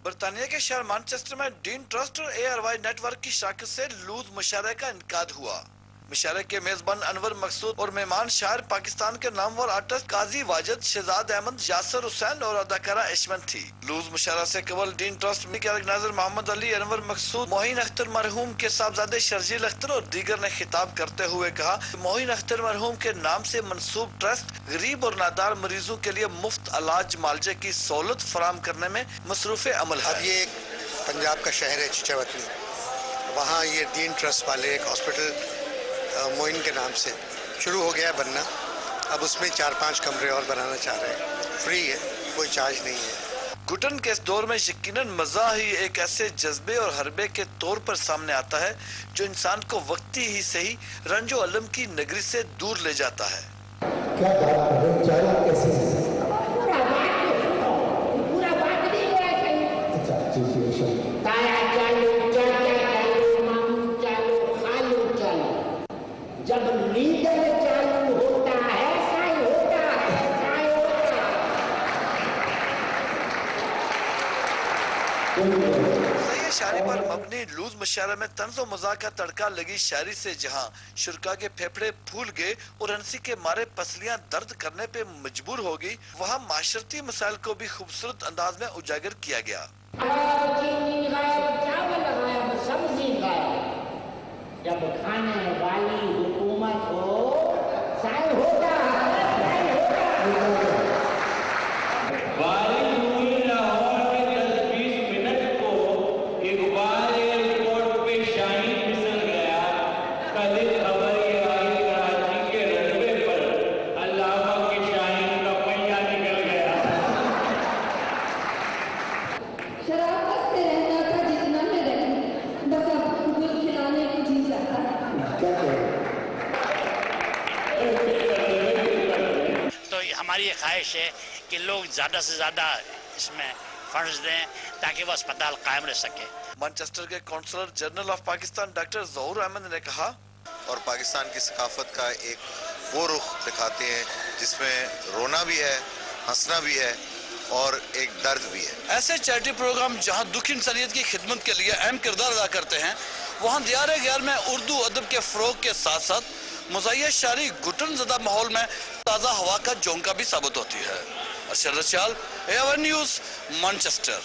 برطانیہ کے شہر مانچسٹر میں ڈین ٹرسٹ اور ARY نیٹ ورک کی شراکت سے لوز مشاعرے کا انعقاد ہوا۔ مشاعرے کے میزبان انور مقصود اور مہمان شاعر پاکستان کے نامور آرٹسٹ قاضی واجد، شہزاد احمد، یاسر حسین اور اداکارہ ایشمن تھی۔ لوز مشاعرہ سے قبل ڈین ٹرسٹ کے آرگنائزر محمد علی، انور مقصود، موہین اختر مرحوم کے صاحبزادے شرجیل اختر اور دیگر نے خطاب کرتے ہوئے کہا کہ موہین اختر مرحوم کے نام سے منسوب ٹرسٹ غریب اور نادار مریضوں کے لیے مفت علاج معالجے کی سہولت فراہم کرنے میں مصروف عمل ہے۔ اب یہ ایک پنجاب کا شہر ہے چچا وطنی، وہاں یہ ڈین ٹرسٹ والے ایک ہاسپٹل موئن کے نام سے شروع ہو گیا ہے بننا۔ اب اس میں 4-5 کمرے اور بنانا چاہ رہے ہیں، فری ہے، کوئی چارج نہیں ہے۔ گھٹن کے اس دور میں یقیناً مزاح ہی ایک ایسے جذبے اور حربے کے طور پر سامنے آتا ہے جو انسان کو وقتی ہی صحیح رنج و علم کی نگری سے دور لے جاتا ہے۔ کیا بات کریں، چائے کیسے جب لیڈر چالو ہوتا ہے سائے ہوتا ہے، سائے ہوتا ہے۔ صحیح شاعری پر مبنی لوز مشاعرے میں طنز و مزاح کا تڑکا لگی شاعری سے جہاں شرکا کے پھیپھڑے پھول گئے اور ہنسی کے مارے پسلیاں درد کرنے پہ مجبور ہو گئی، وہاں معاشرتی مسائل کو بھی خوبصورت انداز میں اجاگر کیا گیا۔ چینی غائب، چاول غائب، سبزی غائب، جب کھانے والی حکومت ہو سائے ہوتا ہے، سائے ہوتا ہے۔ بارش ہوئی لاہور کے 10-20 منٹ کو اقبال ایئرپورٹ پہ شاہین پھسل گیا۔ کل خبر یہ آئی کراچی کے رن وے پر علامہ کے شاہین کا پہیا نکل گیا۔ شرافت سے رہنا تھا جتنا میں رہوں، بس اب گل کھلانے کو جی جاتا ہے۔ تو ہماری یہ خواہش ہے کہ لوگ زیادہ سے زیادہ اس میں فنڈز دیں تاکہ وہ اسپتال قائم رہ سکے۔ مانچسٹر کے consular general of Pakistan doctor Zahoor Ahmed نے کہا، اور پاکستان کی ثقافت کا ایک وہ رخ دکھاتے ہیں جس میں رونا بھی ہے، ہنسنا بھی ہے اور ایک درد بھی ہے۔ ایسے چیریٹی پروگرام جہاں دکھی انسانیت کی خدمت کے لیے اہم کردار ادا کرتے ہیں، وہاں دیار غیر میں اردو ادب کے فروغ کے ساتھ ساتھ مزاحیہ شاعری گھٹن زدہ ماحول میں تازہ ہوا کا جھونکا بھی ثابت ہوتی ہے۔ ارشد رچال، AON نیوز، مانچسٹر۔